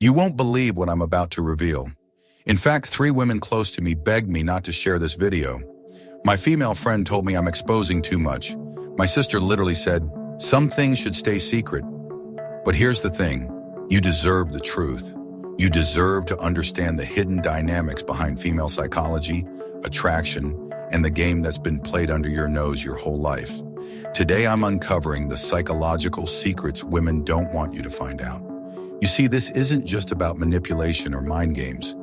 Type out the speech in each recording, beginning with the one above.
You won't believe what I'm about to reveal. In fact, 3 women close to me begged me not to share this video. My female friend told me I'm exposing too much. My sister literally said, "Some things should stay secret." But here's the thing. You deserve the truth. You deserve to understand the hidden dynamics behind female psychology, attraction, and the game that's been played under your nose your whole life. Today I'm uncovering the psychological secrets women don't want you to find out. You see, this isn't just about manipulation or mind games.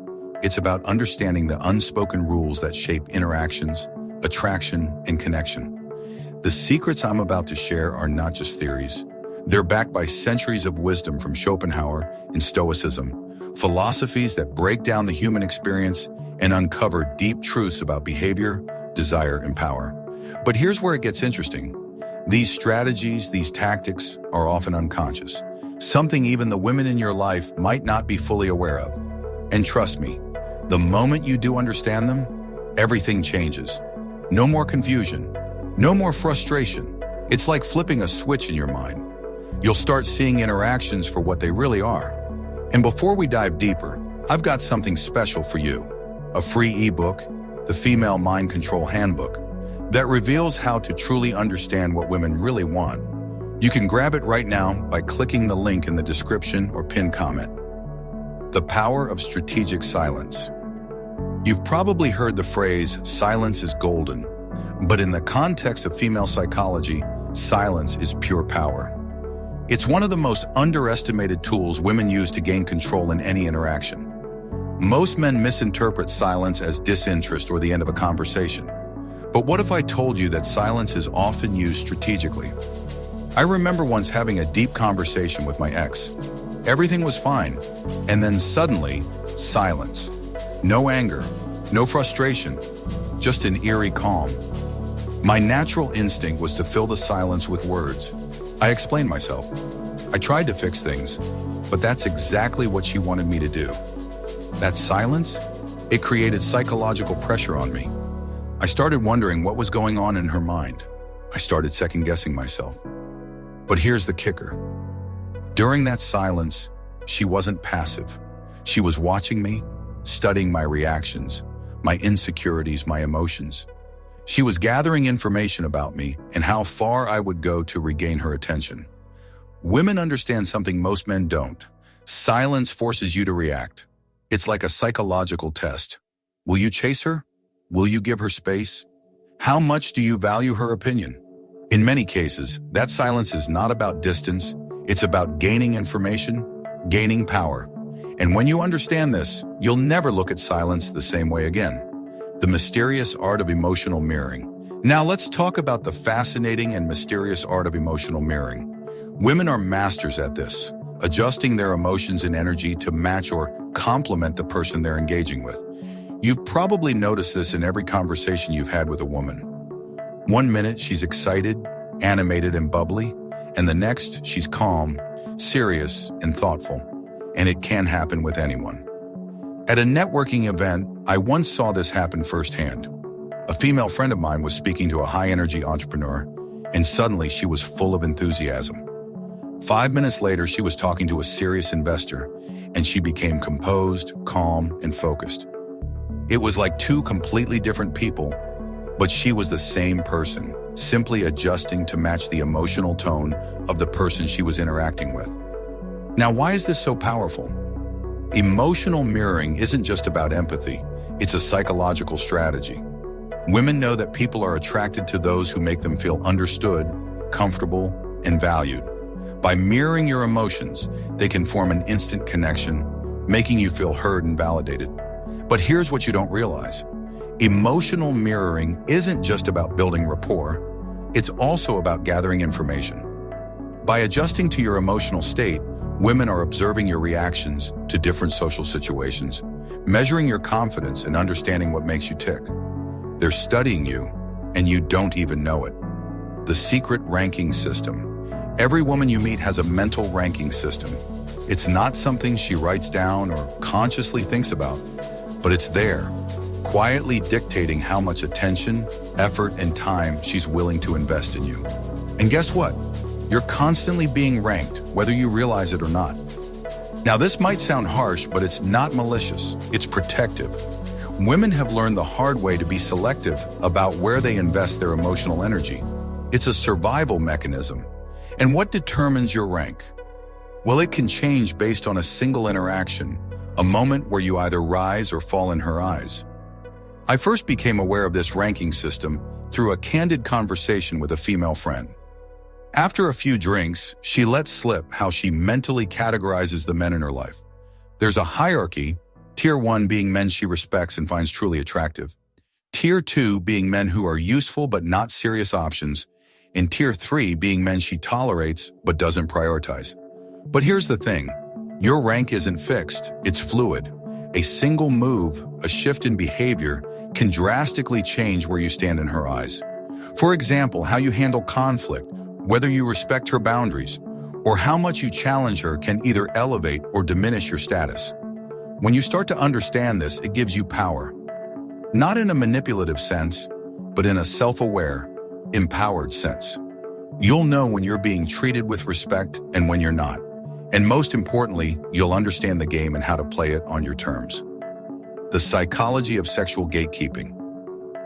It's about understanding the unspoken rules that shape interactions, attraction, and connection. The secrets I'm about to share are not just theories. They're backed by centuries of wisdom from Schopenhauer and Stoicism, philosophies that break down the human experience and uncover deep truths about behavior, desire, and power. But here's where it gets interesting. These strategies, these tactics, are often unconscious, something even the women in your life might not be fully aware of. And trust me, the moment you do understand them, everything changes. No more confusion, no more frustration. It's like flipping a switch in your mind. You'll start seeing interactions for what they really are. And before we dive deeper, I've got something special for you. A free ebook, the Female Mind Control Handbook, that reveals how to truly understand what women really want. You can grab it right now by clicking the link in the description or pinned comment. The power of strategic silence. You've probably heard the phrase, silence is golden, but in the context of female psychology, silence is pure power. It's one of the most underestimated tools women use to gain control in any interaction. Most men misinterpret silence as disinterest or the end of a conversation. But what if I told you that silence is often used strategically? I remember once having a deep conversation with my ex. Everything was fine, and then suddenly, silence. No anger, no frustration, just an eerie calm. My natural instinct was to fill the silence with words. I explained myself. I tried to fix things, but that's exactly what she wanted me to do. That silence, it created psychological pressure on me. I started wondering what was going on in her mind. I started second-guessing myself. But here's the kicker. During that silence, she wasn't passive. She was watching me, studying my reactions, my insecurities, my emotions. She was gathering information about me and how far I would go to regain her attention. Women understand something most men don't. Silence forces you to react. It's like a psychological test. Will you chase her? Will you give her space? How much do you value her opinion? In many cases, that silence is not about distance. It's about gaining information, gaining power. And when you understand this, you'll never look at silence the same way again. The mysterious art of emotional mirroring. Now let's talk about the fascinating and mysterious art of emotional mirroring. Women are masters at this, adjusting their emotions and energy to match or complement the person they're engaging with. You've probably noticed this in every conversation you've had with a woman. One minute she's excited, animated, and bubbly, and the next she's calm, serious, and thoughtful. And it can happen with anyone. At a networking event, I once saw this happen firsthand. A female friend of mine was speaking to a high-energy entrepreneur, and suddenly she was full of enthusiasm. 5 minutes later, she was talking to a serious investor, and she became composed, calm, and focused. It was like 2 completely different people, but she was the same person, simply adjusting to match the emotional tone of the person she was interacting with. Now, why is this so powerful? Emotional mirroring isn't just about empathy, it's a psychological strategy. Women know that people are attracted to those who make them feel understood, comfortable, and valued. By mirroring your emotions, they can form an instant connection, making you feel heard and validated. But here's what you don't realize. Emotional mirroring isn't just about building rapport, it's also about gathering information. By adjusting to your emotional state, women are observing your reactions to different social situations, measuring your confidence and understanding what makes you tick. They're studying you, and you don't even know it. The secret ranking system. Every woman you meet has a mental ranking system. It's not something she writes down or consciously thinks about, but it's there, quietly dictating how much attention, effort, and time she's willing to invest in you. And guess what? You're constantly being ranked, whether you realize it or not. Now, this might sound harsh, but it's not malicious. It's protective. Women have learned the hard way to be selective about where they invest their emotional energy. It's a survival mechanism. And what determines your rank? Well, it can change based on a single interaction, a moment where you either rise or fall in her eyes. I first became aware of this ranking system through a candid conversation with a female friend. After a few drinks, she let slip how she mentally categorizes the men in her life. There's a hierarchy, Tier 1 being men she respects and finds truly attractive, Tier 2 being men who are useful but not serious options, and Tier 3 being men she tolerates but doesn't prioritize. But here's the thing, your rank isn't fixed, it's fluid. A single move, a shift in behavior, can drastically change where you stand in her eyes. For example, how you handle conflict, whether you respect her boundaries, or how much you challenge her can either elevate or diminish your status. When you start to understand this, it gives you power. Not in a manipulative sense, but in a self-aware, empowered sense. You'll know when you're being treated with respect and when you're not. And most importantly, you'll understand the game and how to play it on your terms. The psychology of sexual gatekeeping.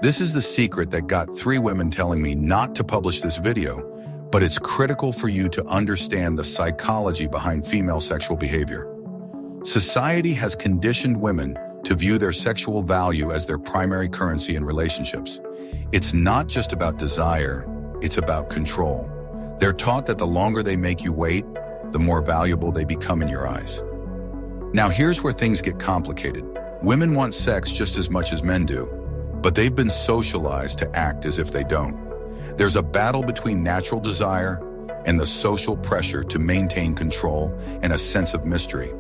This is the secret that got 3 women telling me not to publish this video, but it's critical for you to understand the psychology behind female sexual behavior. Society has conditioned women to view their sexual value as their primary currency in relationships. It's not just about desire, it's about control. They're taught that the longer they make you wait, the more valuable they become in your eyes. Now here's where things get complicated. Women want sex just as much as men do, but they've been socialized to act as if they don't. There's a battle between natural desire and the social pressure to maintain control and a sense of mystery.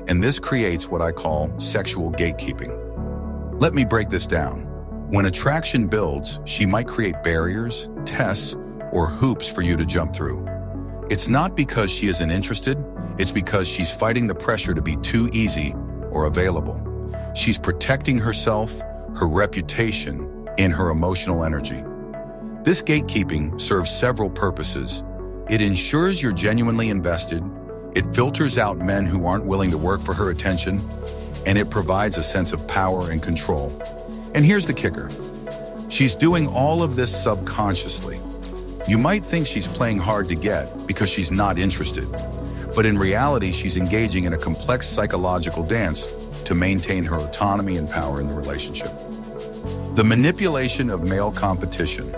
And this creates what I call sexual gatekeeping. Let me break this down. When attraction builds, she might create barriers, tests, or hoops for you to jump through. It's not because she isn't interested, it's because she's fighting the pressure to be too easy or available. She's protecting herself, her reputation, and her emotional energy. This gatekeeping serves several purposes. It ensures you're genuinely invested, it filters out men who aren't willing to work for her attention, and it provides a sense of power and control. And here's the kicker. She's doing all of this subconsciously. You might think she's playing hard to get because she's not interested, but in reality, she's engaging in a complex psychological dance to maintain her autonomy and power in the relationship. The manipulation of male competition.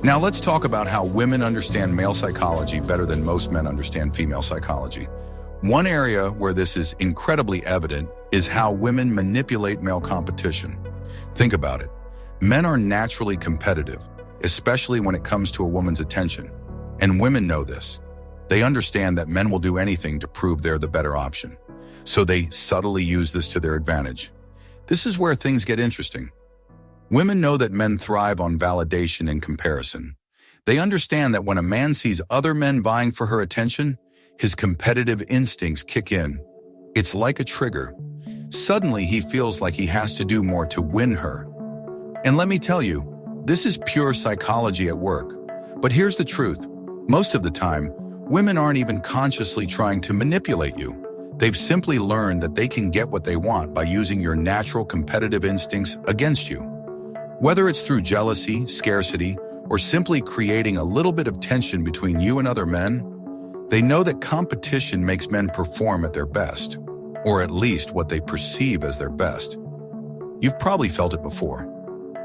Now let's talk about how women understand male psychology better than most men understand female psychology. One area where this is incredibly evident is how women manipulate male competition. Think about it. Men are naturally competitive, especially when it comes to a woman's attention. And women know this. They understand that men will do anything to prove they're the better option. So they subtly use this to their advantage. This is where things get interesting. Women know that men thrive on validation and comparison. They understand that when a man sees other men vying for her attention, his competitive instincts kick in. It's like a trigger. Suddenly, he feels like he has to do more to win her. And let me tell you, this is pure psychology at work. But here's the truth. Most of the time, women aren't even consciously trying to manipulate you. They've simply learned that they can get what they want by using your natural competitive instincts against you. Whether it's through jealousy, scarcity, or simply creating a little bit of tension between you and other men, they know that competition makes men perform at their best, or at least what they perceive as their best. You've probably felt it before.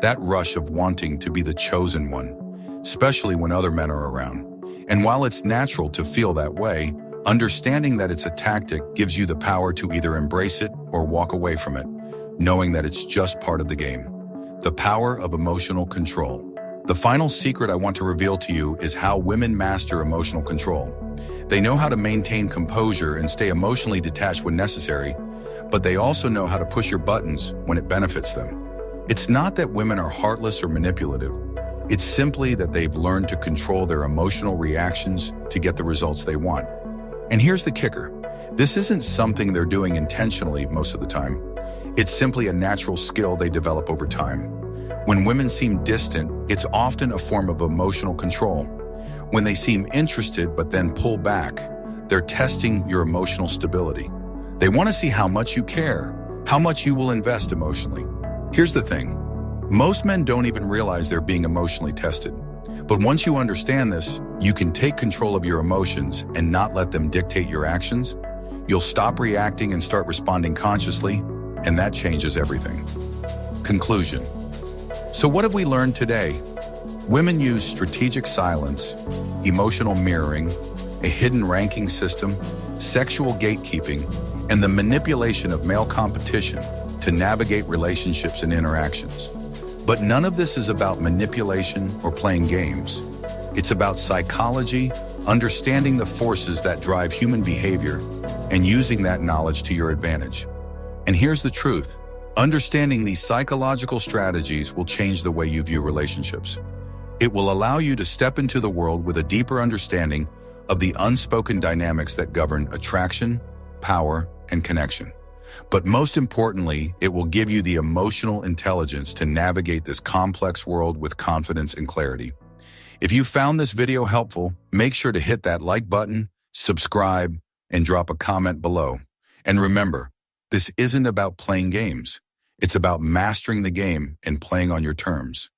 That rush of wanting to be the chosen one, especially when other men are around. And while it's natural to feel that way, understanding that it's a tactic gives you the power to either embrace it or walk away from it, knowing that it's just part of the game. The power of emotional control. The final secret I want to reveal to you is how women master emotional control. They know how to maintain composure and stay emotionally detached when necessary, but they also know how to push your buttons when it benefits them. It's not that women are heartless or manipulative. It's simply that they've learned to control their emotional reactions to get the results they want. And here's the kicker. This isn't something they're doing intentionally most of the time. It's simply a natural skill they develop over time. When women seem distant, it's often a form of emotional control. When they seem interested but then pull back, they're testing your emotional stability. They want to see how much you care, how much you will invest emotionally. Here's the thing. Most men don't even realize they're being emotionally tested. But once you understand this, you can take control of your emotions and not let them dictate your actions. You'll stop reacting and start responding consciously, and that changes everything. Conclusion. So what have we learned today? Women use strategic silence, emotional mirroring, a hidden ranking system, sexual gatekeeping, and the manipulation of male competition to navigate relationships and interactions. But none of this is about manipulation or playing games. It's about psychology, understanding the forces that drive human behavior, and using that knowledge to your advantage. And here's the truth. Understanding these psychological strategies will change the way you view relationships. It will allow you to step into the world with a deeper understanding of the unspoken dynamics that govern attraction, power, and connection. But most importantly, it will give you the emotional intelligence to navigate this complex world with confidence and clarity. If you found this video helpful, make sure to hit that like button, subscribe, and drop a comment below. And remember, this isn't about playing games. It's about mastering the game and playing on your terms.